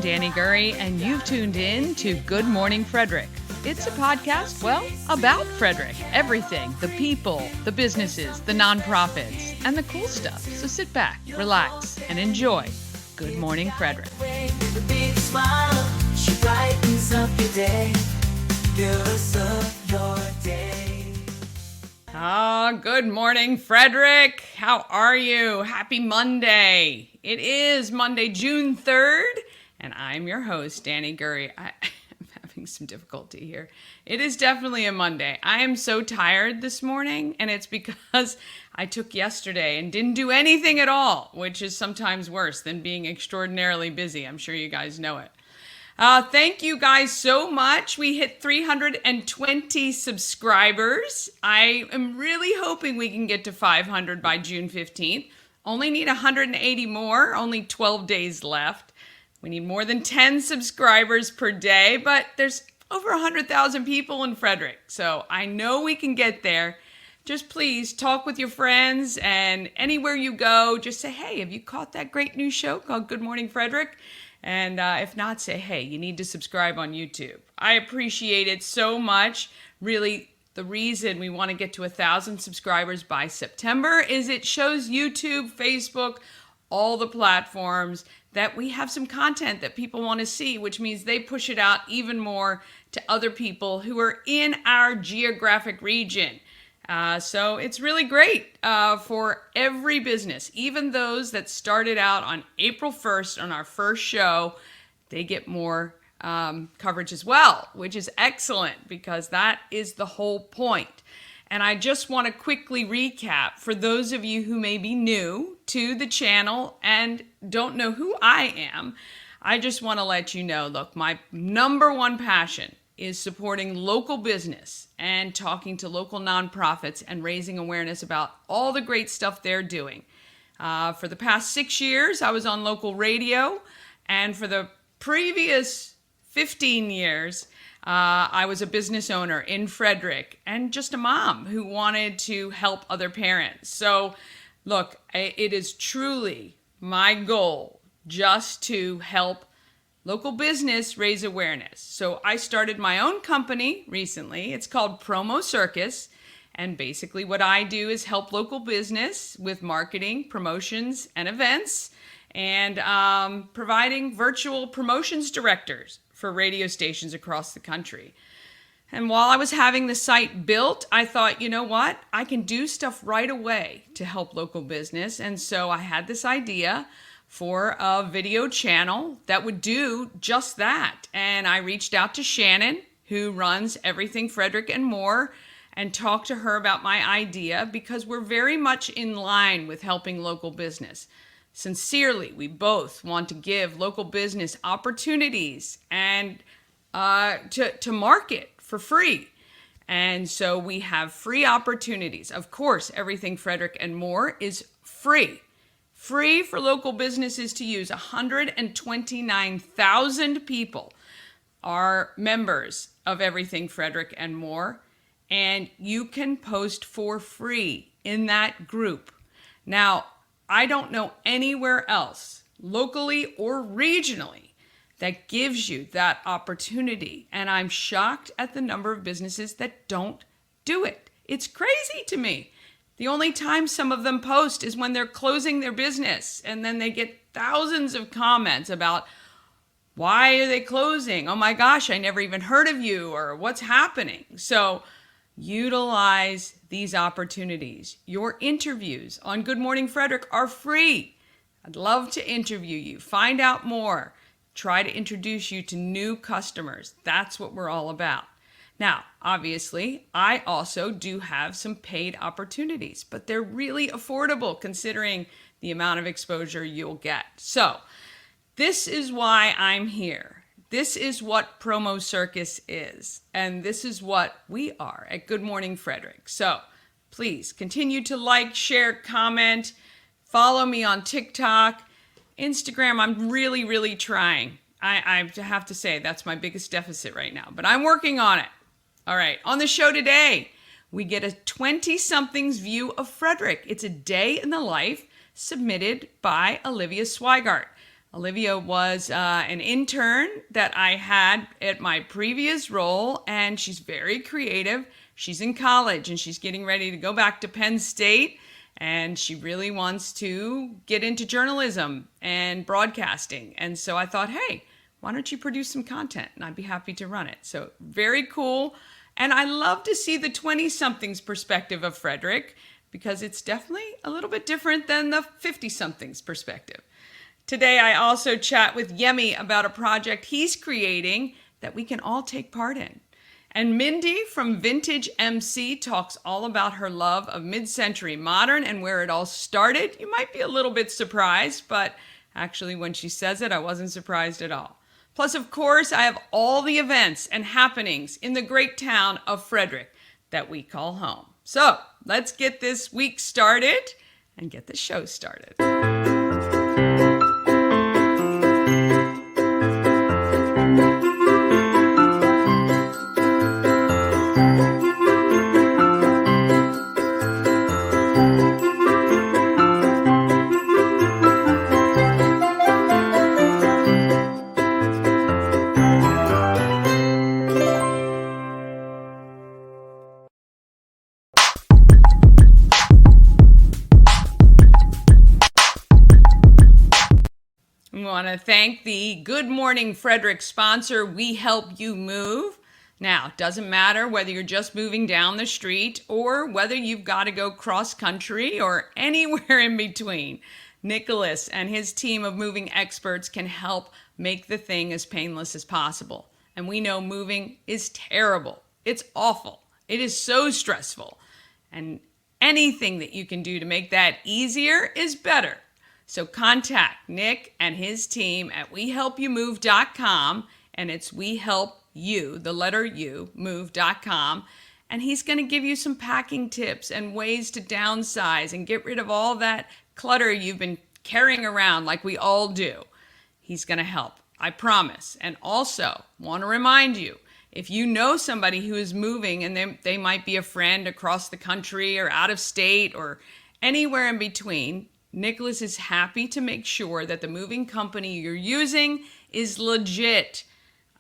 Danny Gurry, and you've tuned in to Good Morning Frederick. It's a podcast, well, about Frederick. Everything, the people, the businesses, the nonprofits, and the cool stuff. So sit back, relax, and enjoy Good Morning Frederick. Good morning, Frederick. How are you? Happy Monday. It is Monday, June 3rd, and I'm your host, Danny Gurry. I'm having some difficulty here. It is definitely a Monday. I am so tired this morning, and it's because I took yesterday and didn't do anything at all, which is sometimes worse than being extraordinarily busy. I'm sure you guys know it. Thank you guys so much. We hit 320 subscribers. I am really hoping we can get to 500 by June 15th. Only need 180 more, only 12 days left. We need more than 10 subscribers per day, but there's over 100,000 people in Frederick, so I know we can get there. Just please talk with your friends, and anywhere you go, just say, hey, have you caught that great new show called Good Morning Frederick? And if not, say, hey, you need to subscribe on YouTube. I appreciate it so much. Really, the reason we want to get to 1,000 subscribers by September is it shows YouTube, Facebook, all the platforms that we have some content that people want to see, which means they push it out even more to other people who are in our geographic region. So it's really great for every business, even those that started out on April 1st on our first show, they get more coverage as well, which is excellent because that is the whole point. And I just want to quickly recap for those of you who may be new to the channel and don't know who I am. I just want to let you know, look, my number one passion is supporting local business and talking to local nonprofits and raising awareness about all the great stuff they're doing. For the past 6 years, I was on local radio, and for the previous 15 years, I was a business owner in Frederick and just a mom who wanted to help other parents. So, look, it is truly my goal just to help local business raise awareness. So I started my own company recently. It's called Promo Circus. And basically what I do is help local business with marketing, promotions, and events, and providing virtual promotions directors for radio stations across the country. And while I was having the site built, I thought, you know what? I can do stuff right away to help local business. And so I had this idea for a video channel that would do just that. And I reached out to Shannon, who runs Everything Frederick and More, and talked to her about my idea because we're very much in line with helping local business. Sincerely, we both want to give local business opportunities and to market for free. And so we have free opportunities. Of course, Everything Frederick and More is free. Free for local businesses to use. 129,000 people are members of Everything Frederick and More, and you can post for free in that group. Now, I don't know anywhere else, locally or regionally, that gives you that opportunity, and I'm shocked at the number of businesses that don't do it. It's crazy to me. The only time some of them post is when they're closing their business, and then they get thousands of comments about why are they closing? Oh my gosh, I never even heard of you, or what's happening? So utilize these opportunities. Your interviews on Good Morning Frederick are free. I'd love to interview you, find out more, try to introduce you to new customers. That's what we're all about. Now, obviously, I also do have some paid opportunities, but they're really affordable considering the amount of exposure you'll get. So, this is why I'm here. This is what Promo Circus is, and this is what we are at Good Morning Frederick. So, please continue to like, share, comment, follow me on TikTok, Instagram. I'm really trying. I have to say that's my biggest deficit right now, but I'm working on it. All right, on the show today, we get a 20-something's view of Frederick. It's a day in the life submitted by Olivia Swigart. Olivia was an intern that I had at my previous role, and she's very creative. She's in college and she's getting ready to go back to Penn State, and she really wants to get into journalism and broadcasting. And so I thought, hey, why don't you produce some content? And I'd be happy to run it. So very cool. And I love to see the 20-somethings perspective of Frederick, because it's definitely a little bit different than the 50-somethings perspective. Today, I also chat with Yemi about a project he's creating that we can all take part in. And Mindy from Vintage MC talks all about her love of mid-century modern and where it all started. You might be a little bit surprised, but actually when she says it, I wasn't surprised at all. Plus, of course, I have all the events and happenings in the great town of Frederick that we call home. So let's get this week started and get the show started. We want to thank the Good Morning Frederick sponsor, We Help You Move. Now, it doesn't matter whether you're just moving down the street or whether you've got to go cross country or anywhere in between. Nicholas and his team of moving experts can help make the thing as painless as possible. And we know moving is terrible. It's awful. It is so stressful. And anything that you can do to make that easier is better. So contact Nick and his team at wehelpyoumove.com, and it's wehelpyou, the letter U, move.com, and he's going to give you some packing tips and ways to downsize and get rid of all that clutter you've been carrying around like we all do. He's going to help, I promise. And also, want to remind you, if you know somebody who is moving and they might be a friend across the country or out of state or anywhere in between, Nicholas is happy to make sure that the moving company you're using is legit.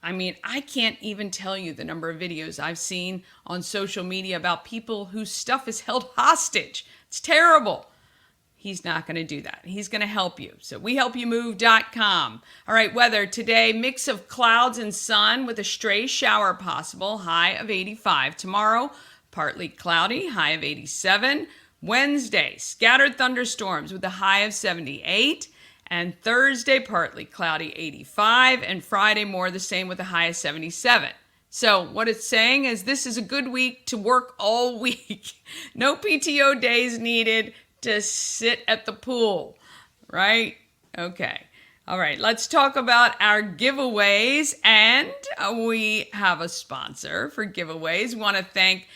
I mean, I can't even tell you the number of videos I've seen on social media about people whose stuff is held hostage. It's terrible. He's not going to do that. He's going to help you. So wehelpyoumove.com. All right, weather today, mix of clouds and sun with a stray shower possible, high of 85. Tomorrow, partly cloudy, high of 87. Wednesday, scattered thunderstorms with a high of 78. And Thursday, partly cloudy, 85. And Friday, more the same with a high of 77. So what it's saying is this is a good week to work all week. No PTO days needed to sit at the pool, right? Okay. All right, let's talk about our giveaways. And we have a sponsor for giveaways. We want to thank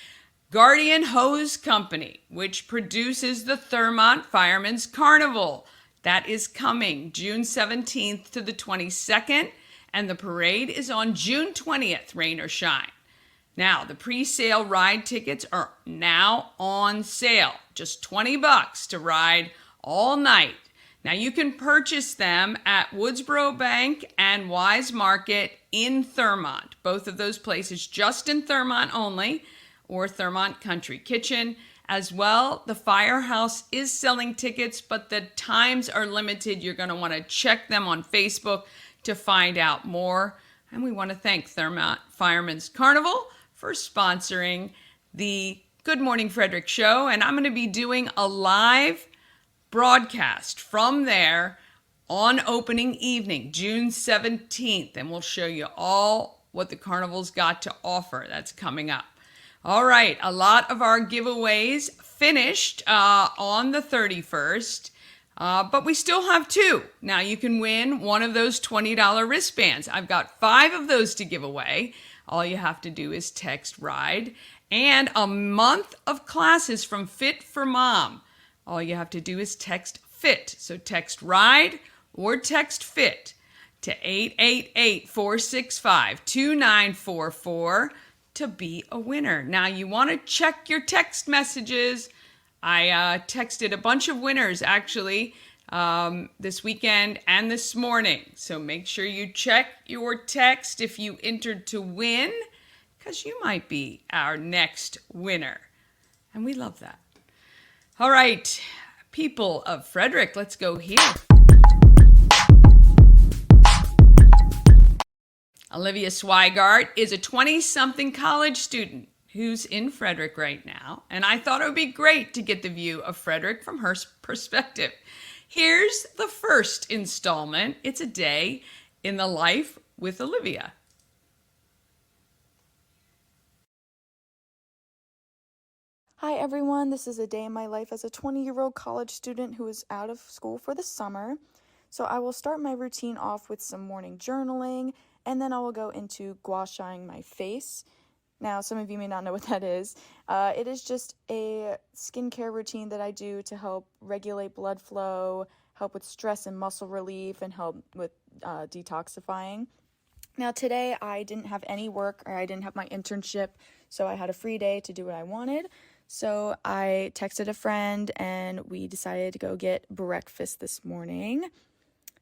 Guardian Hose Company, which produces the Thermont Firemen's Carnival. That is coming June 17th to the 22nd, and the parade is on June 20th, rain or shine. Now, the pre-sale ride tickets are now on sale. Just $20 to ride all night. Now, you can purchase them at Woodsboro Bank and Wise Market in Thermont. Both of those places just in Thermont only, or Thermont Country Kitchen. As well, the Firehouse is selling tickets, but the times are limited. You're going to want to check them on Facebook to find out more. And we want to thank Thermont Firemen's Carnival for sponsoring the Good Morning Frederick show. And I'm going to be doing a live broadcast from there on opening evening, June 17th. And we'll show you all what the carnival's got to offer. That's coming up. All right, a lot of our giveaways finished on the 31st, but we still have 2. Now you can win one of those $20 wristbands. I've got 5 of those to give away. All you have to do is text RIDE, and a month of classes from Fit for Mom. All you have to do is text FIT. So text RIDE or text FIT to 888-465-2944. to be a winner. Now you want to check your text messages. I texted a bunch of winners actually this weekend and this morning. So make sure you check your text if you entered to win, because you might be our next winner. And we love that. All right, people of Frederick, let's go here. Olivia Swigart is a 20-something college student who's in Frederick right now, and I thought it would be great to get the view of Frederick from her perspective. Here's the first installment. It's a day in the life with Olivia. Hi everyone, this is a day in my life as a 20-year-old college student who is out of school for the summer. So I will start my routine off with some morning journaling, and then I will go into gua shaing my face. Now, some of you may not know what that is. It is just a skincare routine that I do to help regulate blood flow, help with stress and muscle relief, and help with detoxifying. Now, today I didn't have any work, or I didn't have my internship, so I had a free day to do what I wanted. So I texted a friend, and we decided to go get breakfast this morning.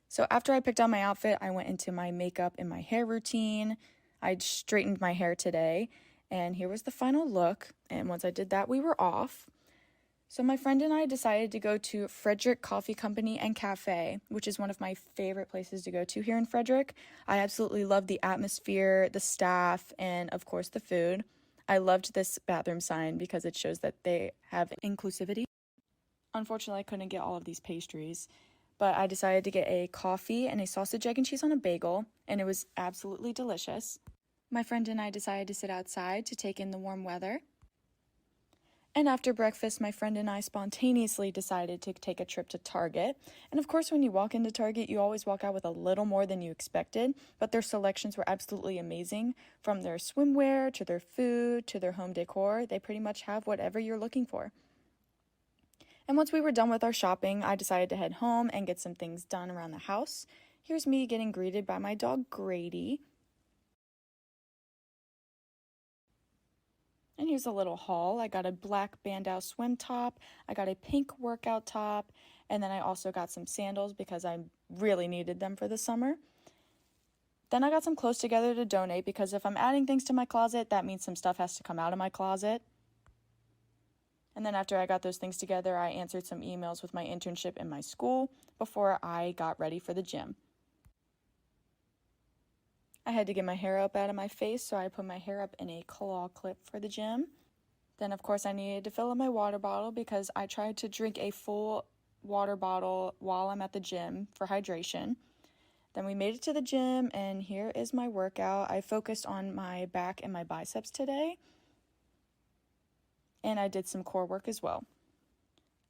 So after I picked out my outfit, I went into my makeup and my hair routine. I straightened my hair today, and here was the final look. And once I did that, we were off. So my friend and I decided to go to Frederick Coffee Company and Cafe, which is one of my favorite places to go to here in Frederick. I absolutely love the atmosphere, the staff, and of course the food. I loved this bathroom sign because it shows that they have inclusivity. Unfortunately, I couldn't get all of these pastries, but I decided to get a coffee and a sausage, egg, and cheese on a bagel, and it was absolutely delicious. My friend and I decided to sit outside to take in the warm weather. And after breakfast, my friend and I spontaneously decided to take a trip to Target. And of course, when you walk into Target, you always walk out with a little more than you expected, but their selections were absolutely amazing. From their swimwear, to their food, to their home decor, they pretty much have whatever you're looking for. And once we were done with our shopping, I decided to head home and get some things done around the house. Here's me getting greeted by my dog, Grady. And here's a little haul. I got a black bandeau swim top, I got a pink workout top, and then I also got some sandals because I really needed them for the summer. Then I got some clothes together to donate because if I'm adding things to my closet, that means some stuff has to come out of my closet. And then after I got those things together, I answered some emails with my internship in my school before I got ready for the gym. I had to get my hair up out of my face, so I put my hair up in a claw clip for the gym. Then, of course, I needed to fill up my water bottle because I tried to drink a full water bottle while I'm at the gym for hydration. Then we made it to the gym, and here is my workout. I focused on my back and my biceps today, and I did some core work as well.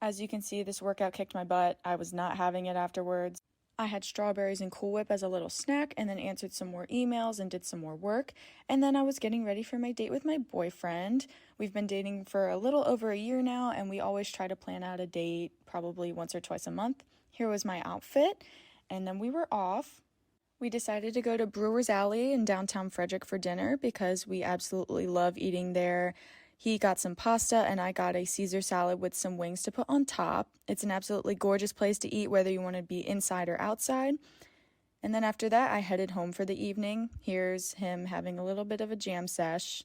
As you can see, this workout kicked my butt. I was not having it afterwards. I had strawberries and Cool Whip as a little snack, and then answered some more emails and did some more work. And then I was getting ready for my date with my boyfriend. We've been dating for a little over a year now, and we always try to plan out a date probably once or twice a month. Here was my outfit, and then we were off. We decided to go to Brewer's Alley in downtown Frederick for dinner because we absolutely love eating there. He got some pasta, and I got a Caesar salad with some wings to put on top. It's an absolutely gorgeous place to eat, whether you want to be inside or outside. And then after that, I headed home for the evening. Here's him having a little bit of a jam sesh.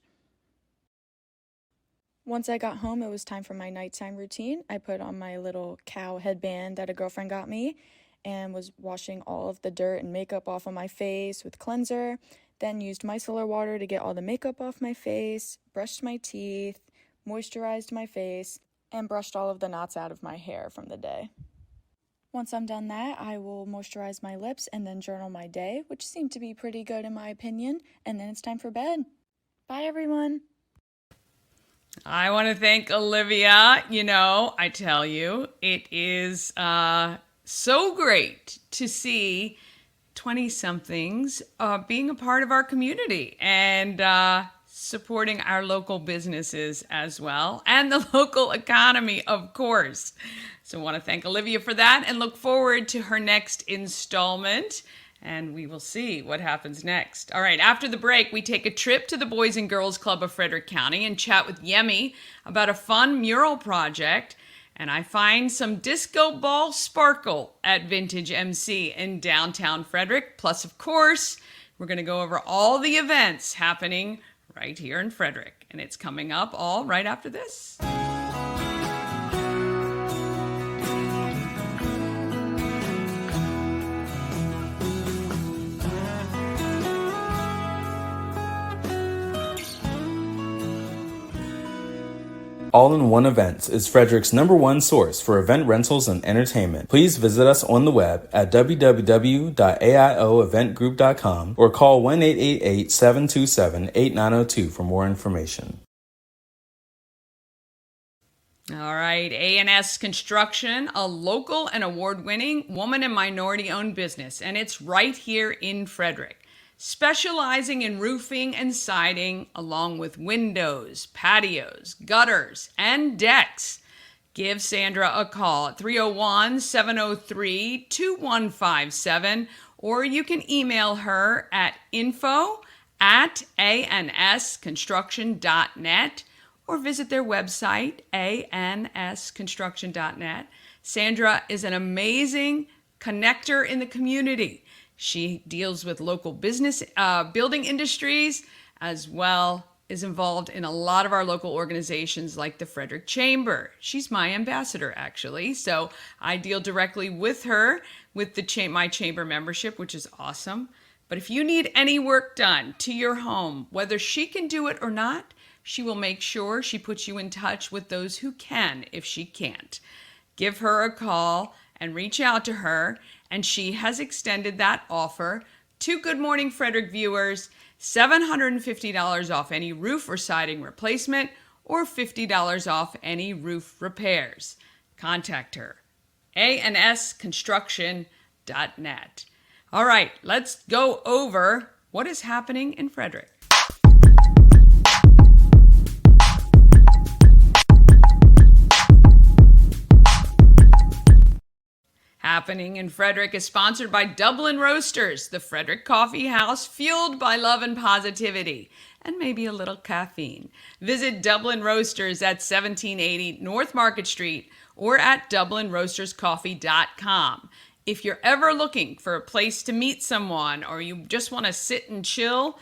Once I got home, it was time for my nighttime routine. I put on my little cow headband that a girlfriend got me and was washing all of the dirt and makeup off of my face with cleanser. Then used micellar water to get all the makeup off my face, brushed my teeth, moisturized my face, and brushed all of the knots out of my hair from the day. Once I'm done that, I will moisturize my lips and then journal my day, which seemed to be pretty good in my opinion, and then it's time for bed. Bye, everyone. I want to thank Olivia. I tell you, it is so great to see 20-somethings being a part of our community and supporting our local businesses as well, and the local economy, of course. So I want to thank Olivia for that and look forward to her next installment, and we will see what happens next. All right, after the break, we take a trip to the Boys and Girls Club of Frederick County and chat with Yemi about a fun mural project. And I find some disco ball sparkle at Vintage MC in downtown Frederick. Plus, of course, we're going to go over all the events happening right here in Frederick. And it's coming up all right after this. All-in-One Events is Frederick's #1 source for event rentals and entertainment. Please visit us on the web at www.aioeventgroup.com or call 1-888-727-8902 for more information. All right, A&S Construction, a local and award-winning woman and minority-owned business, and it's right here in Frederick. Specializing in roofing and siding, along with windows, patios, gutters, and decks. Give Sandra a call at 301-703-2157, or you can email her at info@ansconstruction.net, or visit their website, ansconstruction.net. Sandra is an amazing connector in the community. She deals with local business, building industries, as well as involved in a lot of our local organizations like the Frederick Chamber. She's my ambassador, actually. So I deal directly with her with my chamber membership, which is awesome. But if you need any work done to your home, whether she can do it or not, she will make sure she puts you in touch with those who can if she can't. Give her a call and reach out to her. And she has extended that offer to Good Morning Frederick viewers, $750 off any roof or siding replacement, or $50 off any roof repairs. Contact her, ansconstruction.net. All right, let's go over what is happening in Frederick. Happening in Frederick is sponsored by Dublin Roasters, the Frederick Coffee House, fueled by love and positivity, and maybe a little caffeine. Visit Dublin Roasters at 1780 North Market Street or at dublinroasterscoffee.com. If you're ever looking for a place to meet someone or you just want to sit and chill,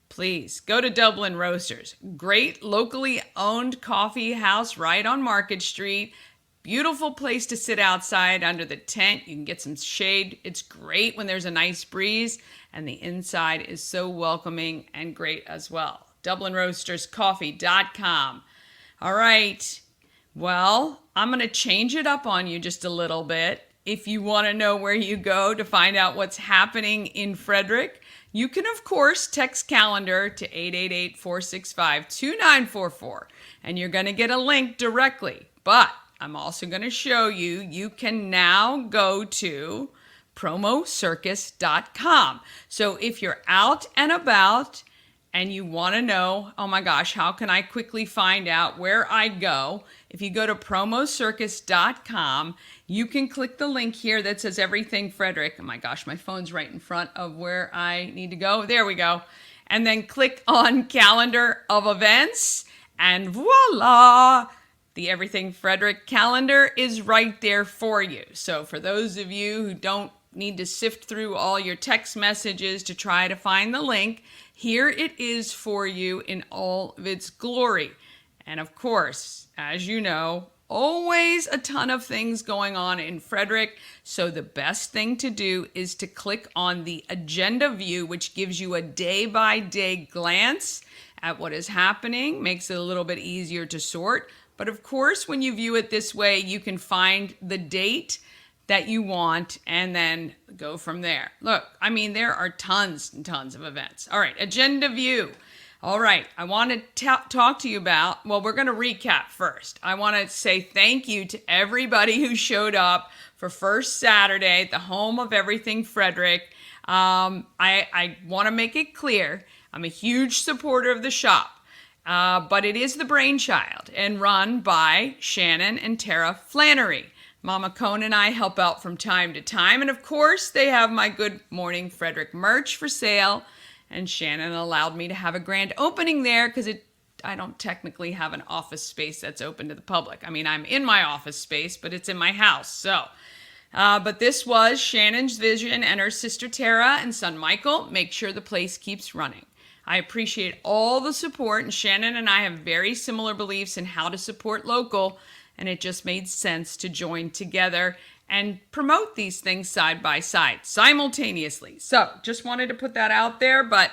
please go to Dublin Roasters. Great locally owned coffee house right on Market Street. Beautiful place to sit outside under the tent. You can get some shade. It's great when there's a nice breeze, and the inside is so welcoming and great as well. DublinRoastersCoffee.com. All right. Well, I'm going to change it up on you just a little bit. If you want to know where you go to find out what's happening in Frederick, you can, of course, text calendar to 888-465-2944, and you're going to get a link directly. But I'm also going to show you can now go to promocircus.com. So if you're out and about and you want to know, oh my gosh, how can I quickly find out where I go? If you go to promocircus.com, you can click the link here that says Everything Frederick. Oh my gosh, my phone's right in front of where I need to go. There we go. And then click on Calendar of Events, and voila! The Everything Frederick calendar is right there for you. So for those of you who don't need to sift through all your text messages to try to find the link, here it is for you in all of its glory. And of course, as you know, always a ton of things going on in Frederick. So the best thing to do is to click on the agenda view, which gives you a day-by-day glance at what is happening, makes it a little bit easier to sort. But of course, when you view it this way, you can find the date that you want and then go from there. Look, I mean, there are tons and tons of events. All right, agenda view. All right, I want to talk to you about, well, we're going to recap first. I want to say thank you to everybody who showed up for First Saturday at the home of Everything Frederick. I want to make it clear, I'm a huge supporter of the shop. But it is the brainchild and run by Shannon and Tara Flannery. Mama Cone and I help out from time to time. And of course, they have my Good Morning Frederick merch for sale. And Shannon allowed me to have a grand opening there because it don't technically have an office space that's open to the public. I mean, I'm in my office space, but it's in my house. So, but this was Shannon's vision, and her sister Tara and son Michael make sure the place keeps running. I appreciate all the support, and Shannon and I have very similar beliefs in how to support local, and it just made sense to join together and promote these things side by side, simultaneously. So just wanted to put that out there, but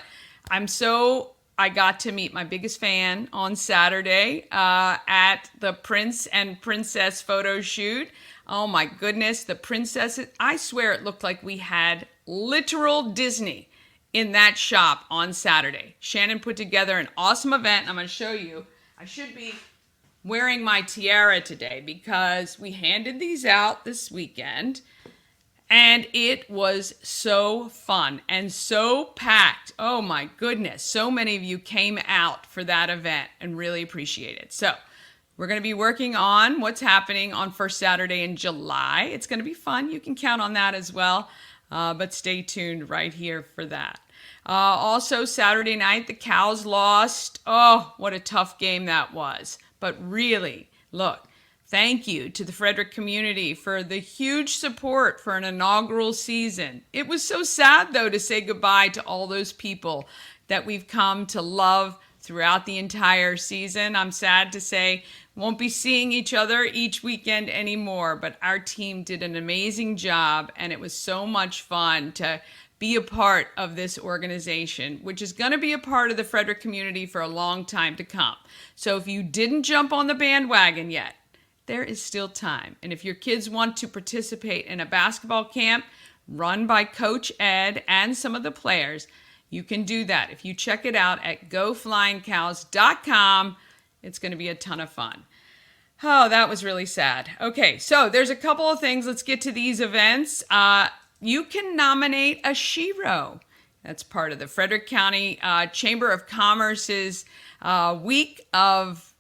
I got to meet my biggest fan on Saturday at the Prince and Princess photo shoot. Oh my goodness, the princesses, I swear it looked like we had literal Disney in that shop on Saturday. Shannon put together an awesome event. I'm going to show you. I should be wearing my tiara today because we handed these out this weekend, and it was so fun and so packed. Oh my goodness. So many of you came out for that event and really appreciate it. So we're going to be working on what's happening on first Saturday in July. It's going to be fun. You can count on that as well. But stay tuned right here for that. Also, Saturday night, the Cows lost. Oh, what a tough game that was. But really, look, thank you to the Frederick community for the huge support for an inaugural season. It was so sad, though, to say goodbye to all those people that we've come to love throughout the entire season. I'm sad to say won't be seeing each other each weekend anymore, but our team did an amazing job, and it was so much fun to be a part of this organization, which is going to be a part of the Frederick community for a long time to come. So if you didn't jump on the bandwagon yet, there is still time. And if your kids want to participate in a basketball camp run by Coach Ed and some of the players, you can do that. If you check it out at goflyingcows.com, it's going to be a ton of fun. Oh, that was really sad. Okay, so there's a couple of things. Let's get to these events. You can nominate a shero. That's part of the Frederick County Chamber of Commerce's week of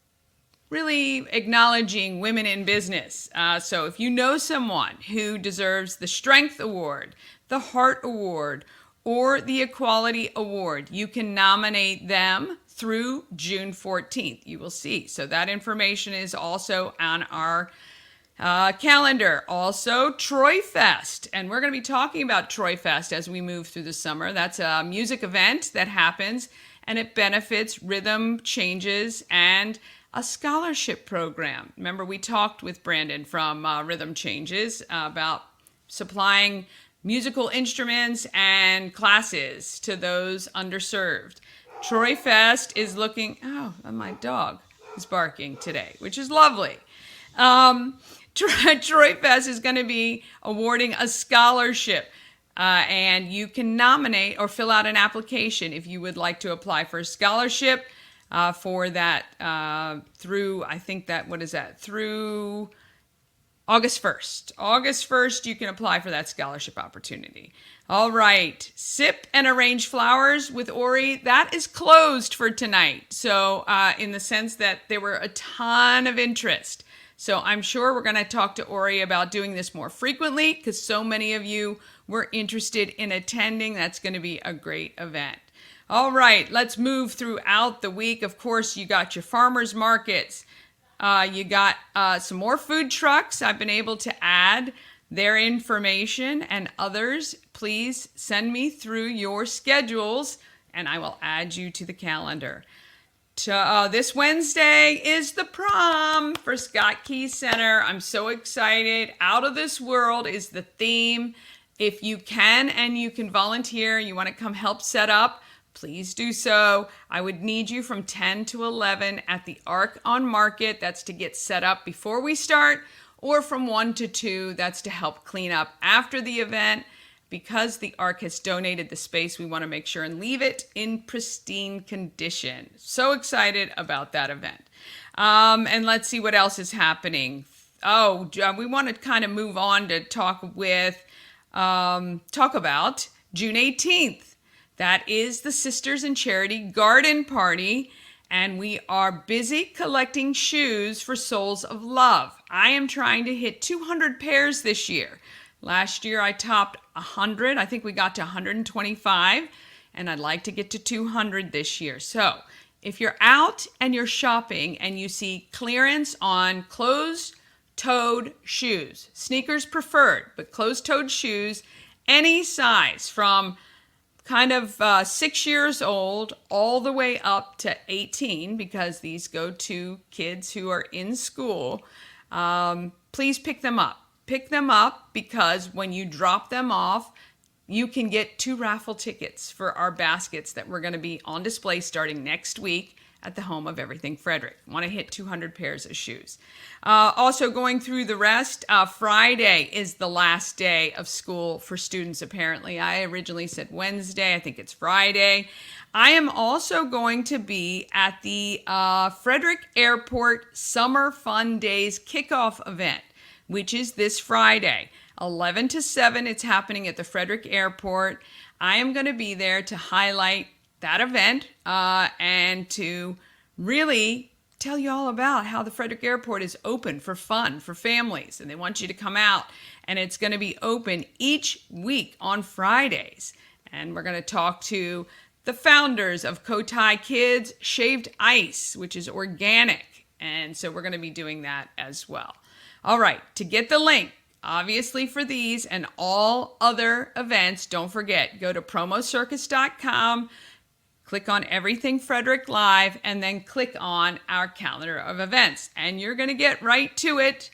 really acknowledging women in business. So if you know someone who deserves the Strength Award, the Heart Award, or the Equality Award, you can nominate them through June 14th. You will see. So that information is also on our calendar. Also, Troy Fest. And we're going to be talking about Troy Fest as we move through the summer. That's a music event that happens, and it benefits Rhythm Changes and a scholarship program. Remember, we talked with Brandon from Rhythm Changes about supplying musical instruments and classes to those underserved. Troy Fest is looking, my dog is barking today, which is lovely. Troy Fest is going to be awarding a scholarship, and you can nominate or fill out an application if you would like to apply for a scholarship for that through, through August 1st. August 1st, you can apply for that scholarship opportunity. All right. Sip and Arrange Flowers with Ori, that is closed for tonight. So in the sense that there were a ton of interest. So I'm sure we're going to talk to Ori about doing this more frequently because so many of you were interested in attending. That's going to be a great event. All right. Let's move throughout the week. Of course, you got your farmers markets. You got some more food trucks. I've been able to add their information, and others, please send me through your schedules and I will add you to the calendar. This Wednesday is the prom for Scott Key Center. I'm so excited. Out of This World is the theme. If you can and you can volunteer, you want to come help set up, please do so. I would need you from 10 to 11 at the Ark on Market. That's to get set up before we start, or from 1 to 2. That's to help clean up after the event. Because the Ark has donated the space, we want to make sure and leave it in pristine condition. So excited about that event. And let's see what else is happening. We want to kind of move on to talk about June 18th. That is the Sisters in Charity Garden Party, and we are busy collecting shoes for Souls of Love. I am trying to hit 200 pairs this year. Last year I topped 100. I think we got to 125, and I'd like to get to 200 this year. So if you're out and you're shopping and you see clearance on closed-toed shoes, sneakers preferred, but closed-toed shoes, any size from kind of 6 years old all the way up to 18, because these go to kids who are in school, please pick them up. Pick them up because when you drop them off, you can get 2 raffle tickets for our baskets that we're going to be on display starting next week at the home of Everything Frederick. Want to hit 200 pairs of shoes. Also going through the rest, Friday is the last day of school for students apparently. I originally said Wednesday. I think it's Friday. I am also going to be at the Frederick Airport Summer Fun Days kickoff event, which is this Friday. 11 to 7, it's happening at the Frederick Airport. I am going to be there to highlight that event and to really tell you all about how the Frederick Airport is open for fun for families, and they want you to come out, and it's going to be open each week on Fridays. And we're going to talk to the founders of Cotai Kids Shaved Ice, which is organic, and so we're going to be doing that as well. All right, to get the link, obviously for these and all other events, don't forget, go to promocircus.com, click on Everything Frederick Live, and then click on our calendar of events. And you're going to get right to it,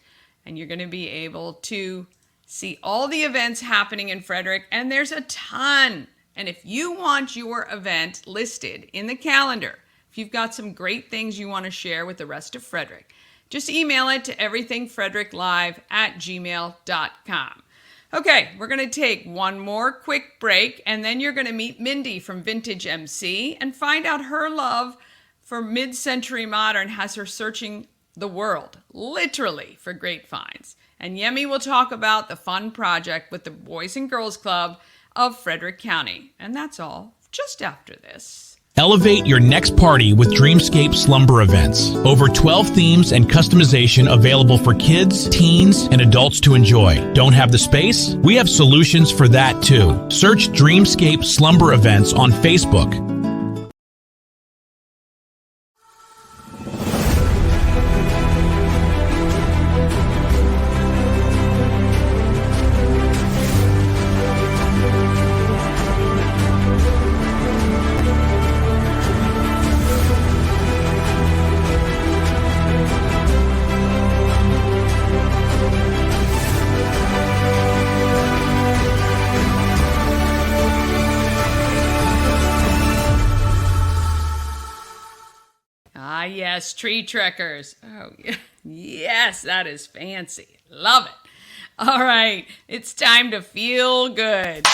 and you're going to be able to see all the events happening in Frederick, and there's a ton. And if you want your event listed in the calendar, if you've got some great things you want to share with the rest of Frederick, just email it to everythingfredericklive@gmail.com. Okay, we're going to take one more quick break, and then you're going to meet Mindy from Vintage MC and find out her love for mid-century modern has her searching the world, literally, for great finds. And Yemi will talk about the fun project with the Boys and Girls Club of Frederick County. And that's all just after this. Elevate your next party with Dreamscape Slumber Events. Over 12 themes and customization available for kids, teens, and adults to enjoy. Don't have the space? We have solutions for that too. Search Dreamscape Slumber Events on Facebook. Yes, tree trekkers. Oh, yes, that is fancy. Love it. All right, it's time to feel good.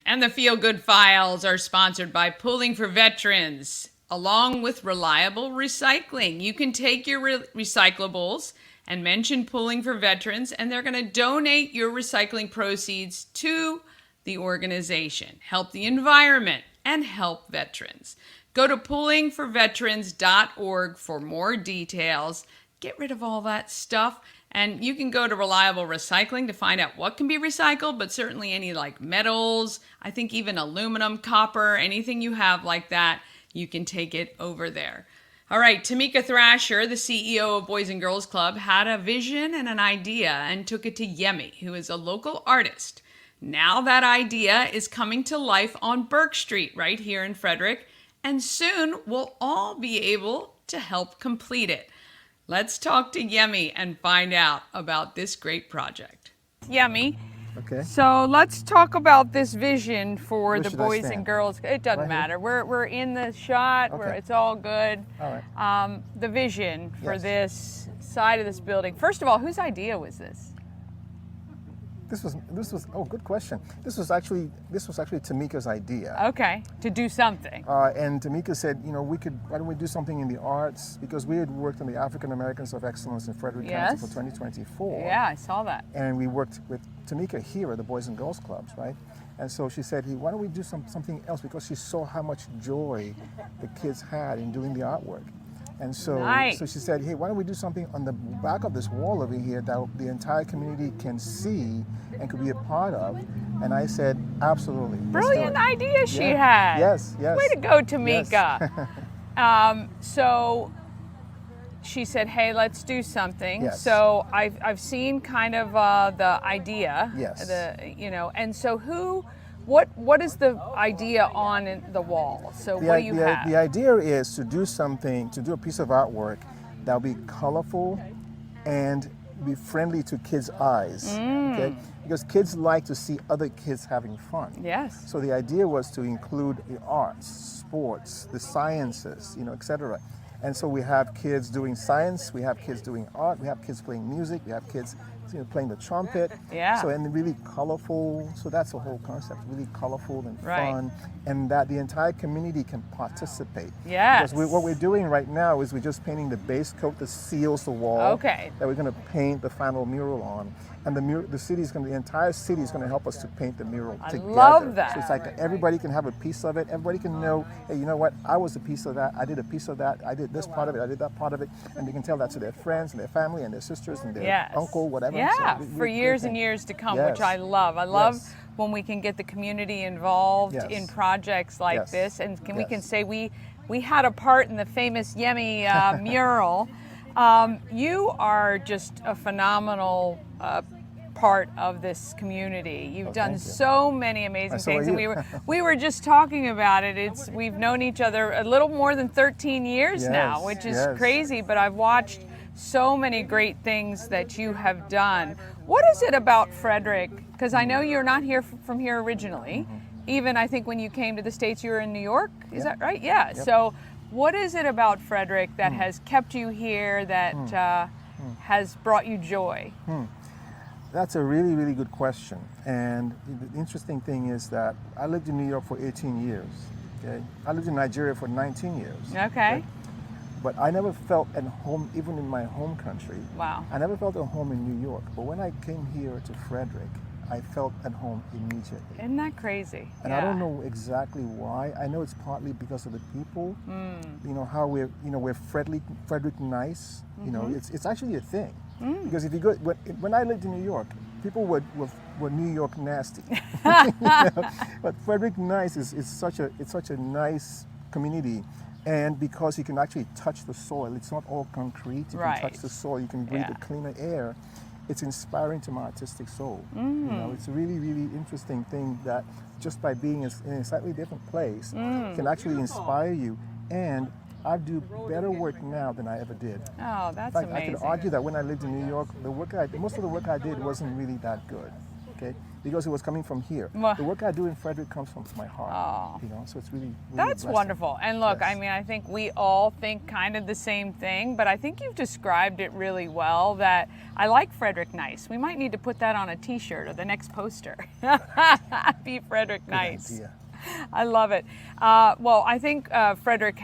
And the Feel Good Files are sponsored by Pooling for Veterans, along with Reliable Recycling. You can take your recyclables and mention Pooling for Veterans, and they're going to donate your recycling proceeds to the organization. Help the environment and help veterans. Go to poolingforveterans.org for more details. Get rid of all that stuff. And you can go to Reliable Recycling to find out what can be recycled, but certainly any like metals, I think even aluminum, copper, anything you have like that, you can take it over there. All right, Tamika Thrasher, the CEO of Boys and Girls Club, had a vision and an idea and took it to Yemi, who is a local artist. Now that idea is coming to life on Burke Street right here in Frederick, and soon we'll all be able to help complete it. Let's talk to Yemi and find out about this great project. Yemi. Okay. So let's talk about this vision for Where the should I Boys stand? and Girls. It doesn't Right matter. We're in the shot. Okay. It's all good. All right. The vision for Yes. this side of this building. First of all, whose idea was this? This was good question. This was actually Tamika's idea. Okay, to do something. And Tamika said, why don't we do something in the arts? Because we had worked on the African Americans of Excellence in Frederick County Yes. for 2024. Yeah, I saw that. And we worked with Tamika here at the Boys and Girls Clubs, right? And so she said, hey, why don't we do something else? Because she saw how much joy the kids had in doing the artwork. And so, Nice. so she said, hey, why don't we do something on the back of this wall over here that the entire community can see and could be a part of? And I said, absolutely. let's do Brilliant it." idea she Yeah. had. Yes, yes. Way to go, Tamika. Yes. So she said, hey, let's do something. Yes. So I've seen kind of the idea. Yes. And so what is the idea on the wall? So what do you have? The idea is to do something, to do a piece of artwork that will be colorful and be friendly to kids' eyes. Okay? Because kids like to see other kids having fun. Yes. So the idea was to include the arts, sports, the sciences, etc. And so we have kids doing science, we have kids doing art, we have kids playing music, we have kids playing the trumpet. Yeah. So, and really colorful. So that's the whole concept, really colorful and Right. fun, and that the entire community can participate. Yes. Because what we're doing right now is we're just painting the base coat that seals the wall. Okay. That we're going to paint the final mural on, and the entire city is going to help us to paint the mural together. love that. So it's like everybody can have a piece of it. Everybody can know, hey, you know what? I was a piece of that. I did a piece of that. I did this part of it. I did that part of it, and they can tell that to their friends and their family and their sisters and their Yes. uncle, whatever. Yeah, So for years and years to come, which Yes. I love. I love Yes. when we can get the community involved Yes. in projects like Yes. this, and we can Yes. say we had a part in the famous Yemi mural. You are just a phenomenal part of this community. You've done thank you. so many amazing So things, are and you. we were just talking about it. We've known each other a little more than 13 years now, Yes, which is yes. crazy. But I've watched so many great things that you have done. What is it about Frederick? Because I know you're not here from here originally. Even I think when you came to the States, you were in New York. Is that right? Yeah. So what is it about Frederick that has kept you here, that has brought you joy? That's a really, really good question. And the interesting thing is that I lived in New York for 18 years. Okay, I lived in Nigeria for 19 years. Okay. But I never felt at home, even in my home country. Wow. I never felt at home in New York. But when I came here to Frederick, I felt at home immediately. Isn't that crazy? And I don't know exactly why. I know it's partly because of the people. You know how we're Frederick nice. You know, it's actually a thing. Because if you go, when I lived in New York, people were New York nasty. You know? But Frederick nice is such a nice community. And because you can actually touch the soil, it's not all concrete. You Right. can touch the soil. You can breathe the cleaner air. It's inspiring to my artistic soul. You know, it's a really, really interesting thing that just by being in a slightly different place can actually inspire you. And I do better work now than I ever did. Oh, that's In fact, amazing. I could argue that when I lived in New York, most of the work I did wasn't really that good. Okay, because it was coming from here. Well- The work I do in Frederick comes from my heart. Oh. You know, so it's really, really a That's blessing. wonderful. And look, Yes. I mean, I think we all think kind of the same thing, but I think you've described it really well. That I like Frederick Nice. We might need to put that on a T-shirt or the next poster. Be Frederick Nice. idea. I love it. Well, I think Frederick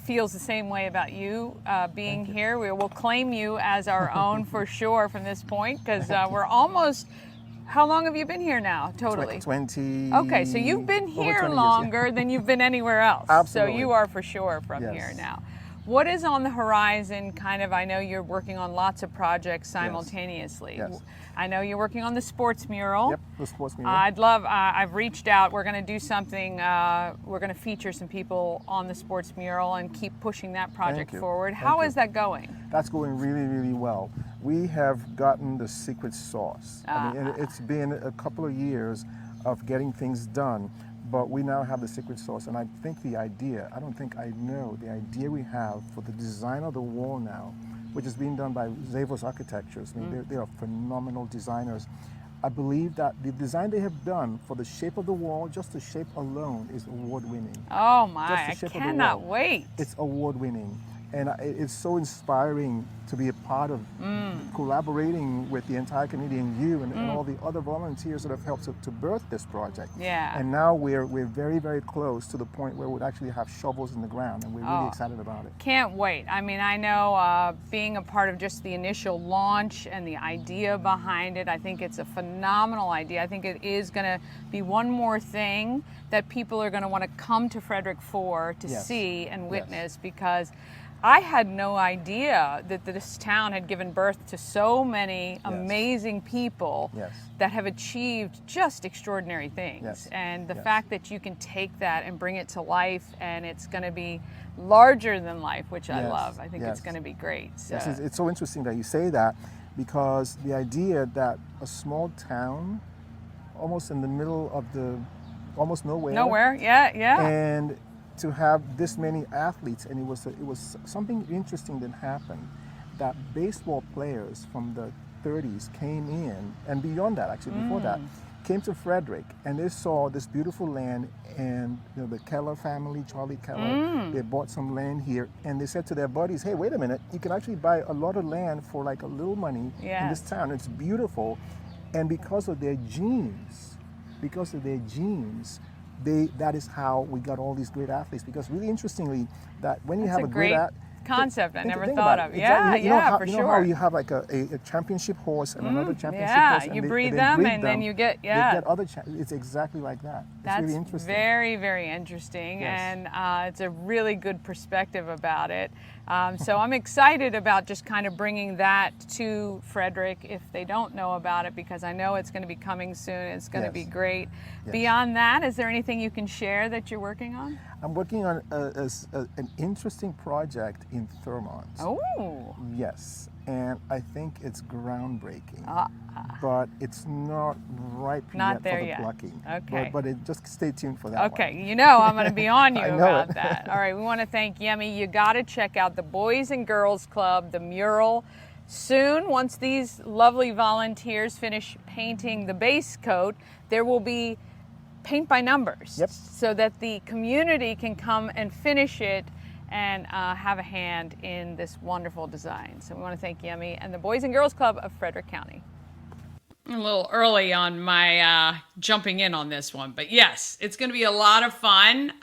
feels the same way about you being here. We will claim you as our own for sure from this point, because we're almost. How long have you been here now, totally? 20. Okay, so you've been over here 20 years, longer than you've been anywhere else. Absolutely. So you are for sure from Yes. here now. What is on the horizon? Kind of, I know you're working on lots of projects simultaneously. Yes. I know you're working on the sports mural. Yep, the sports mural. I've reached out. We're going to do something. We're going to feature some people on the sports mural and keep pushing that project you. forward. Thank How you. is that going? That's going really, really well. We have gotten the secret sauce. I mean, it's been a couple of years of getting things done, but we now have the secret sauce. And I think I know the idea we have for the design of the wall now, which is being done by Zavos Architectures. I mean, they are phenomenal designers. I believe that the design they have done for the shape of the wall, just the shape alone, is award-winning. Oh my, Just the I shape of the cannot wall. wait. It's award-winning. And it's so inspiring to be a part of collaborating with the entire community and you and all the other volunteers that have helped to birth this project. Yeah. And now we're very, very close to the point where we'd actually have shovels in the ground, and we're really Oh. excited about it. Can't wait. I mean, I know being a part of just the initial launch and the idea behind it, I think it's a phenomenal idea. I think it is going to be one more thing that people are going to want to come to Frederick for to Yes. see and Yes. witness, because I had no idea that this town had given birth to so many amazing people that have achieved just extraordinary things. And the fact that you can take that and bring it to life, and it's going to be larger than life, which I love. I think it's going to be great. So. Yes, it's so interesting that you say that, because the idea that a small town, almost in the middle of almost nowhere. And to have this many athletes, and it was something interesting that happened, that baseball players from the 30s came in, and beyond that, actually before that, came to Frederick, and they saw this beautiful land, and the Keller family, Charlie Keller, they bought some land here, and they said to their buddies, hey, wait a minute, you can actually buy a lot of land for like a little money in this town. It's beautiful. And because of their genes, that is how we got all these great athletes. Because really interestingly, that when you have a great concept I never think thought about of. it. Yeah, you know how, for you sure. know how you have like a championship horse and another championship horse, and you they breed them, and then you get they get other. It's exactly like that. That's really interesting. very, very interesting, and it's a really good perspective about it. So I'm excited about just kind of bringing that to Frederick if they don't know about it, because I know it's going to be coming soon. It's going to be great. Beyond that, is there anything you can share that you're working on? I'm working on an interesting project in Thurmont. Oh. Yes, and I think it's groundbreaking, but it's not ripe yet for the plucking. Okay. But just stay tuned for that one. You know I'm going to be on you about it. that. All right, we want to thank Yemi. You got to check out the Boys and Girls Club, the mural. Soon, once these lovely volunteers finish painting the base coat, there will be paint by numbers, so that the community can come and finish it and have a hand in this wonderful design. So we want to thank Yemi and the Boys and Girls Club of Frederick County. A little early on my jumping in on this one, but yes, it's going to be a lot of fun.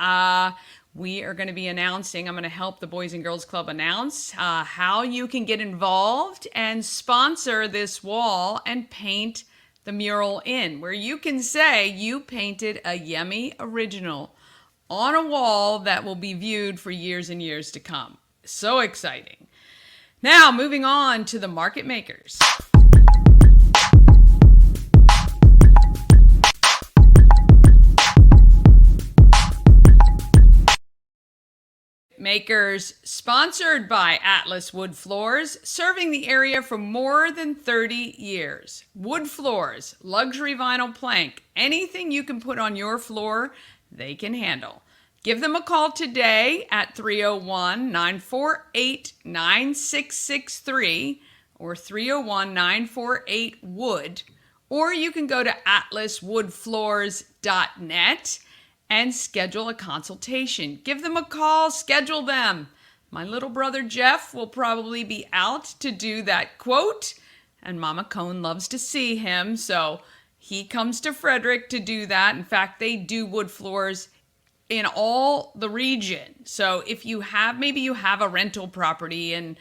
We are going to be announcing, I'm going to help the Boys and Girls Club announce how you can get involved and sponsor this wall and paint the mural in, where you can say you painted a Yemi original on a wall that will be viewed for years and years to come. So exciting. Now, moving on to the market makers. Makers, sponsored by Atlas Wood Floors, serving the area for more than 30 years. Wood floors, luxury vinyl plank, anything you can put on your floor, they can handle. Give them a call today at 301-948-9663 or 301-948-WOOD, or you can go to atlaswoodfloors.net and schedule a consultation. Give them a call, schedule them. My little brother Jeff will probably be out to do that quote, and Mama Cone loves to see him, so he comes to Frederick to do that. In fact, they do wood floors in all the region. So if you have, maybe you have a rental property in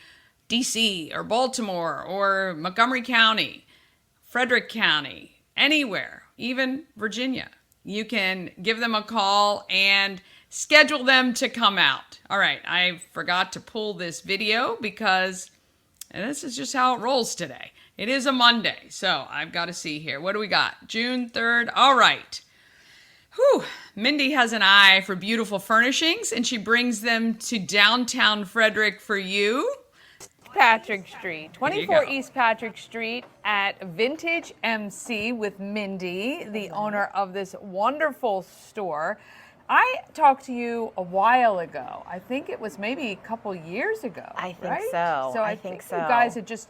DC or Baltimore or Montgomery County, Frederick County, anywhere, even Virginia, you can give them a call and schedule them to come out. All right, I forgot to pull this video because this is just how it rolls today. It is a Monday, so I've got to see here. What do we got? June 3rd. All right. Whew. Mindy has an eye for beautiful furnishings, and she brings them to downtown Frederick for you. Patrick Street, 24 East Patrick Street at Vintage MC with Mindy, the owner of this wonderful store. I talked to you a while ago. I think it was maybe a couple years ago. I think so. So I think so. You guys had just,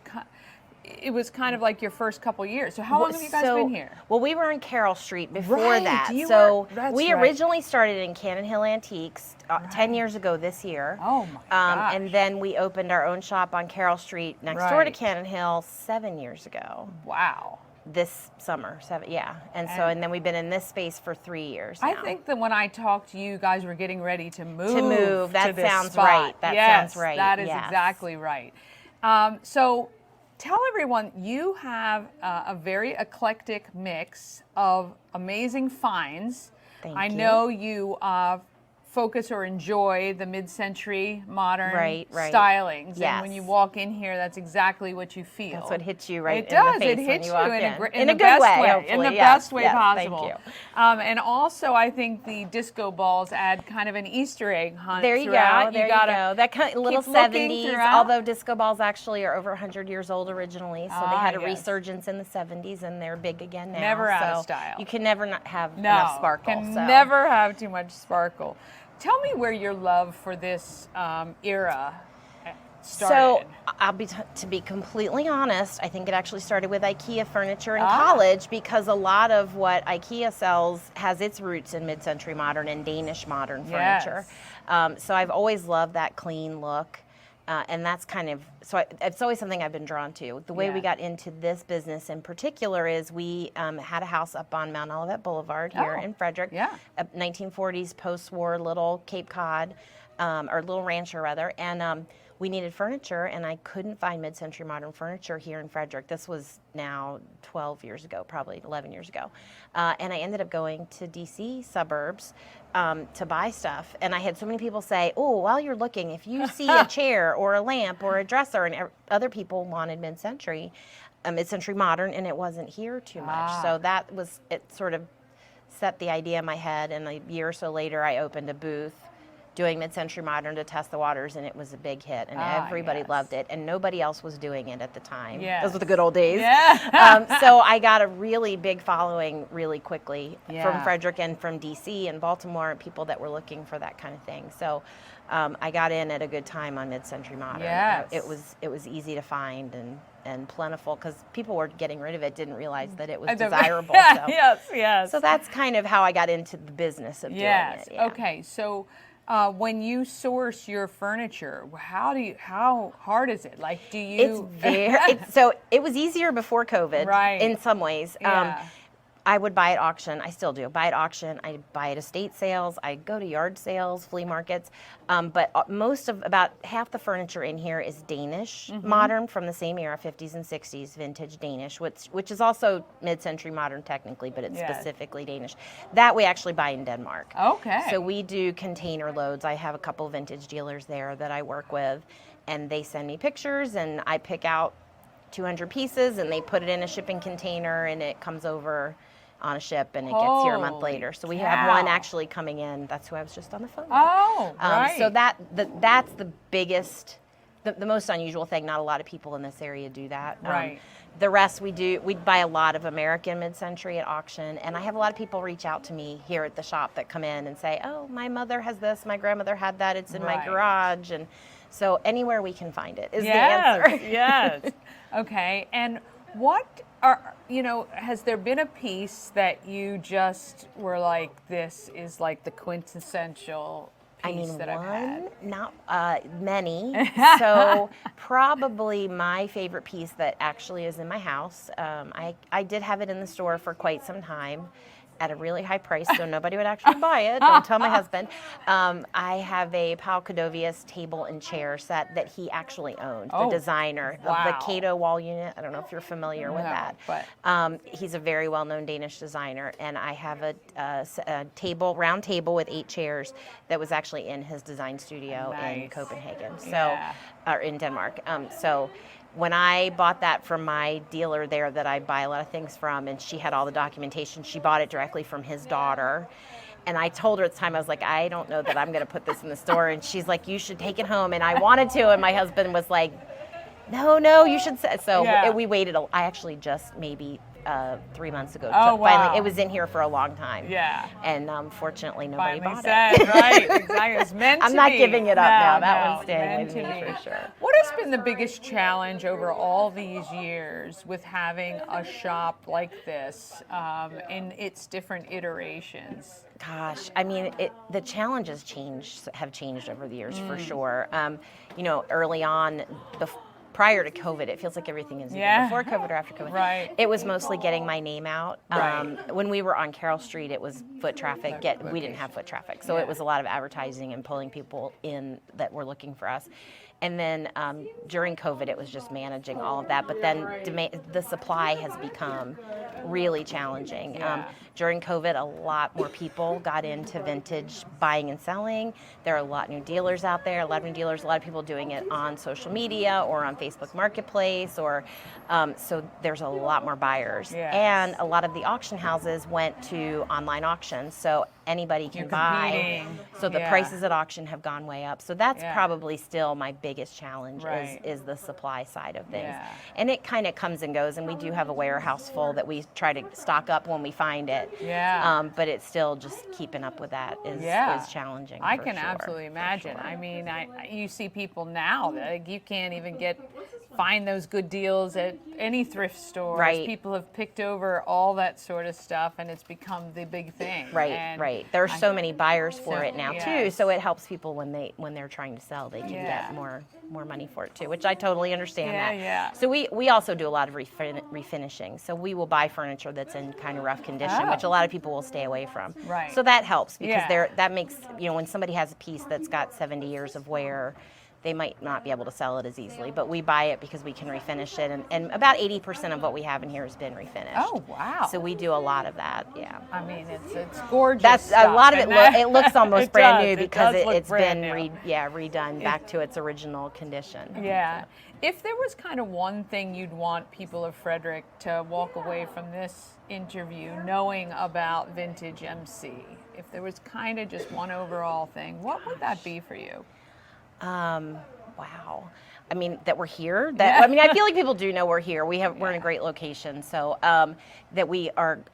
it was kind of like your first couple years. So how long have you guys been here? Well, we were on Carroll Street before that. We originally started in Cannon Hill Antiques 10 years ago this year. Oh my gosh. And then we opened our own shop on Carroll Street next door to Cannon Hill 7 years ago. Wow. This summer, and then we've been in this space for 3 years now. I think that when I talked to you, you guys were getting ready to move. That to this sounds spot. right. That sounds right. That is exactly right. So tell everyone, you have a very eclectic mix of amazing finds. Thank I you. know you focus or enjoy the mid-century modern Right. stylings. Yes. And when you walk in here, that's exactly what you feel. That's what hits you right it in does. the face It when hits you walk in a the good best way, in hopefully. the Yes, best way yes, possible. thank you. And also, I think the disco balls add kind of an Easter egg hunt There you throughout. go. There you gotta go. That kind of little keep looking 70s. throughout. Although disco balls actually are over 100 years old originally, so they had a yes. resurgence in the 70s, and they're big again now. Never out of so style. You can never not have No, enough sparkle. can so. never have too much sparkle. Tell me where your love for this era started. So to be completely honest, I think it actually started with IKEA furniture in college, because a lot of what IKEA sells has its roots in mid-century modern and Danish modern furniture. So I've always loved that clean look. And that's kind of, it's always something I've been drawn to. The way we got into this business in particular is we had a house up on Mount Olivet Boulevard here in Frederick. 1940s post-war little Cape Cod, or little rancher rather, and we needed furniture, and I couldn't find mid-century modern furniture here in Frederick. This was now 12 years ago, probably 11 years ago. And I ended up going to DC suburbs to buy stuff. And I had so many people say, oh, while you're looking, if you see a chair or a lamp or a dresser, and other people wanted mid-century modern, and it wasn't here too much. So that was, it sort of set the idea in my head, and a year or so later I opened a booth doing mid-century modern to test the waters, and it was a big hit, and everybody loved it, and nobody else was doing it at the time. Those were the good old days. So I got a really big following really quickly from Frederick and from DC and Baltimore, and people that were looking for that kind of thing. So I got in at a good time on mid-century modern. It was easy to find and plentiful, because people were getting rid of it, didn't realize that it was desirable. So. So that's kind of how I got into the business of doing it. Okay, so when you source your furniture, how hard is it? Like, do you? So it was easier before COVID, in some ways. I would buy at auction. I still do. Buy at auction. I buy at estate sales. I go to yard sales, flea markets. But about half the furniture in here is Danish modern, from the same era, 50s and 60s, vintage Danish, which is also mid-century modern technically, but it's specifically Danish. That we actually buy in Denmark. Okay. So we do container loads. I have a couple vintage dealers there that I work with, and they send me pictures, and I pick out 200 pieces, and they put it in a shipping container, and it comes over on a ship, and it gets here a month later. So we have one actually coming in. That's who I was just on the phone with. So that's the biggest, the most unusual thing. Not a lot of people in this area do that. The rest we buy a lot of American mid-century at auction, and I have a lot of people reach out to me here at the shop that come in and say, oh, my mother has this, my grandmother had that, it's in my garage. And so anywhere we can find it is the answer. Okay, and has there been a piece that you just were like, this is like the quintessential piece that I've had? Not many. So probably my favorite piece that actually is in my house. I did have it in the store for quite some time at a really high price, so nobody would actually buy it. Don't tell my husband. I have a Paul Cadovius table and chair set that he actually owned, the designer of the Cato wall unit. I don't know if you're familiar with that. But he's a very well-known Danish designer, and I have a round table with 8 chairs that was actually in his design studio in Copenhagen, or in Denmark. So when I bought that from my dealer there that I buy a lot of things from, and she had all the documentation, she bought it directly from his daughter. And I told her at the time, I was like, I don't know that I'm going to put this in the store. And she's like, you should take it home. And I wanted to. And my husband was like, no, you should. So we waited. I actually just maybe 3 months ago. Finally, it was in here for a long time. And fortunately, nobody bought it. Right, exactly. It's meant to I'm not be. giving it up now. That one's staying with me for sure. What has been the biggest challenge over all these years with having a shop like this in its different iterations? Gosh, I mean, the challenges have changed over the years for sure. Early on, prior to COVID, it feels like everything is either before COVID or after COVID. Right. It was mostly getting my name out. Right. When we were on Carroll Street, it was foot traffic. We didn't have foot traffic, so it was a lot of advertising and pulling people in that were looking for us. And then during COVID, it was just managing all of that. But then the supply has become really challenging. During COVID, a lot more people got into vintage buying and selling. There are a lot of new dealers out there, a lot of people doing it on social media or on Facebook Marketplace, or so there's a lot more buyers. Yes. And a lot of the auction houses went to online auctions, so anybody can buy. So the prices at auction have gone way up. So that's probably still my biggest challenge is the supply side of things. Yeah. And it kind of comes and goes, and we do have a warehouse full that we try to stock up when we find it. But it's still just keeping up with that is challenging. I can absolutely imagine. I mean, you see people now that you can't even find those good deals at any thrift stores. Right. People have picked over all that sort of stuff, and it's become the big thing. Right. There are so many buyers for it now too, so it helps people when they're trying to sell. They can get more money for it too, which I totally understand that. So we also do a lot of refinishing. So we will buy furniture that's in kind of rough condition, which a lot of people will stay away from. Right. So that helps because that makes, when somebody has a piece that's got 70 years of wear, they might not be able to sell it as easily, but we buy it because we can refinish it, and about 80% of what we have in here has been refinished. Oh, wow. So we do a lot of that, I mean, it's gorgeous. That's stuff, a lot of it. It looks almost brand new because it's been redone back to its original condition. Yeah. So. If there was kind of one thing you'd want people of Frederick to walk away from this interview knowing about Vintage MC, if there was kind of just one overall thing, what would that be for you? Wow. I mean, that we're here. I mean, I feel like people do know we're here. We're in a great location. So that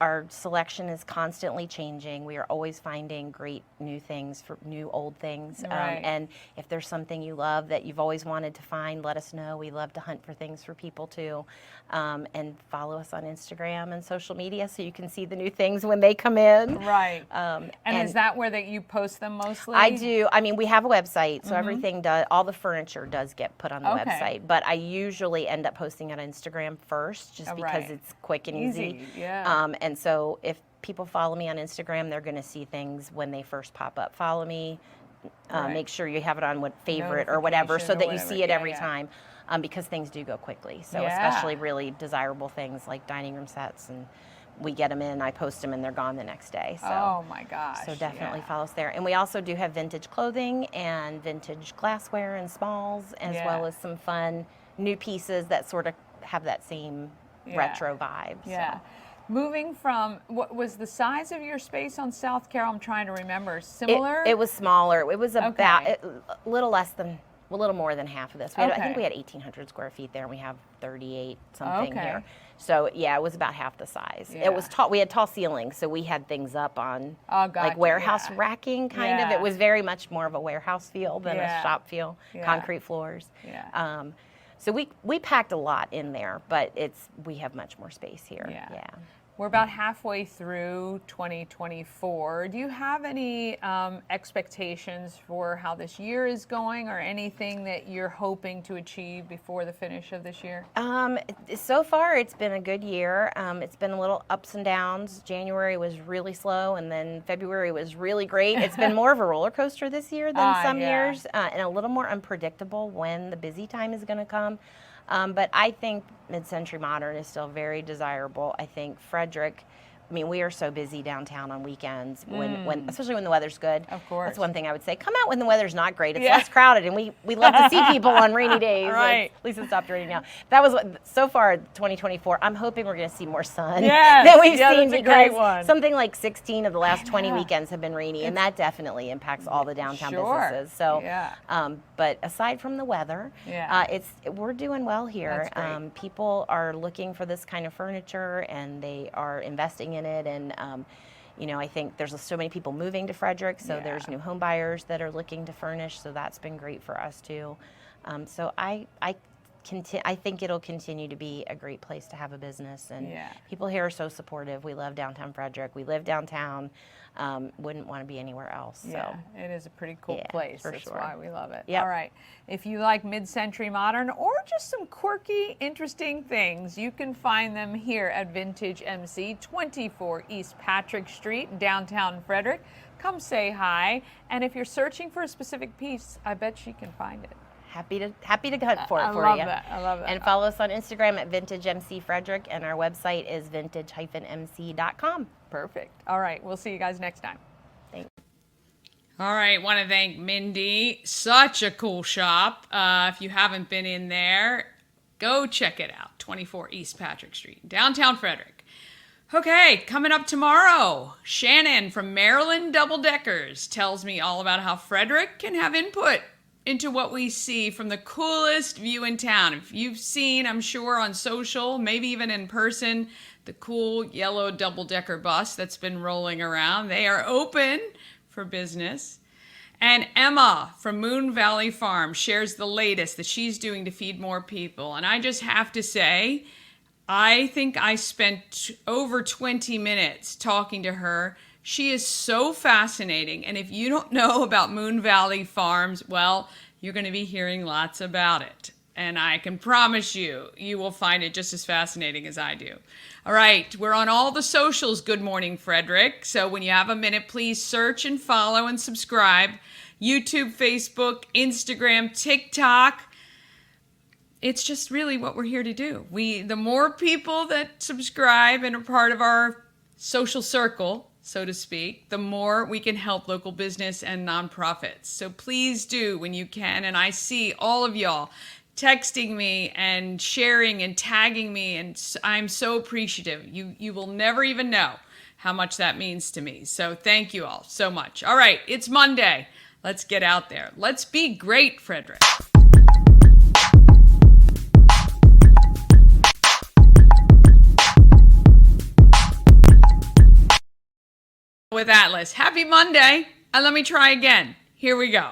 our selection is constantly changing. We are always finding great new things for new old things. Right. And if there's something you love that you've always wanted to find, let us know. We love to hunt for things for people too. And follow us on Instagram and social media so you can see the new things when they come in. Right. And is that where you post them mostly? I do. I mean, we have a website, so everything all the furniture does get put on the website, but I usually end up posting it on Instagram first just because it's quick and easy. And so if people follow me on Instagram, they're going to see things when they first pop up. Follow me. Make sure you have it on favorite or whatever so that you see it every time because things do go quickly. So especially really desirable things like dining room sets, and we get them in, I post them, and they're gone the next day. So, oh my gosh. So definitely follow us there. And we also do have vintage clothing and vintage glassware and smalls, as well as some fun new pieces that sort of have that same retro vibe. Yeah. So. Moving from, what was the size of your space on South Carroll? I'm trying to remember. Similar? It was smaller. It was about a little more than half of this. I think we had 1,800 square feet there, and we have 38 something here. So it was about half the size. It was tall. We had tall ceilings, so we had things up on like warehouse racking kind of. It was very much more of a warehouse feel than a shop feel. Concrete floors. So we packed a lot in there, but we have much more space here. Yeah. We're about halfway through 2024. Do you have any expectations for how this year is going, or anything that you're hoping to achieve before the finish of this year? So far, it's been a good year. It's been a little ups and downs. January was really slow, and then February was really great. It's been more of a roller coaster this year than some years, and a little more unpredictable when the busy time is going to come. But I think mid-century modern is still very desirable. I think Frederick, I mean, we are so busy downtown on weekends, when especially when the weather's good. Of course. That's one thing I would say. Come out when the weather's not great. It's less crowded, and we love to see people on rainy days. Right. At least it stopped raining now. That was so far 2024. I'm hoping we're going to see more sun than we've seen, that's a great because one. Something like 16 of the last 20 weekends have been rainy, and that definitely impacts all the downtown businesses. So, but aside from the weather, we're doing well here. People are looking for this kind of furniture, and they are investing in it, and I think there's so many people moving to Frederick, so there's new home buyers that are looking to furnish, so that's been great for us too. So I I think it'll continue to be a great place to have a business, and people here are so supportive. We love downtown Frederick. We live downtown. Wouldn't want to be anywhere else. Yeah, so. It is a pretty cool place. That's why we love it. Yep. All right. If you like mid-century modern or just some quirky, interesting things, you can find them here at Vintage MC, 24 East Patrick Street, downtown Frederick. Come say hi. And if you're searching for a specific piece, I bet she can find it. Happy to hunt for it for you. I love that. And follow us on Instagram at Vintage MC Frederick, and our website is vintage-mc.com. Perfect. All right. We'll see you guys next time. Thanks. All right. Want to thank Mindy. Such a cool shop. If you haven't been in there, go check it out. 24 East Patrick Street, downtown Frederick. Okay, coming up tomorrow, Shannon from Maryland Double Deckers tells me all about how Frederick can have input into what we see from the coolest view in town. If you've seen, I'm sure on social, maybe even in person, the cool yellow double-decker bus that's been rolling around. They are open for business. And Emma from Moon Valley Farm shares the latest that she's doing to feed more people. And I just have to say, I think I spent over 20 minutes talking to her. She is so fascinating, and if you don't know about Moon Valley Farms, well, you're going to be hearing lots about it. And I can promise you, you will find it just as fascinating as I do. All right, we're on all the socials, Good Morning Frederick. So when you have a minute, please search and follow and subscribe. YouTube, Facebook, Instagram, TikTok. It's just really what we're here to do. The more people that subscribe and are part of our social circle, so to speak, the more we can help local business and nonprofits. So please do when you can. And I see all of y'all texting me and sharing and tagging me, and I'm so appreciative. You will never even know how much that means to me. So thank you all so much. All right, it's Monday. Let's get out there. Let's be great, Frederick. With Atlas. Happy Monday. And let me try again. Here we go.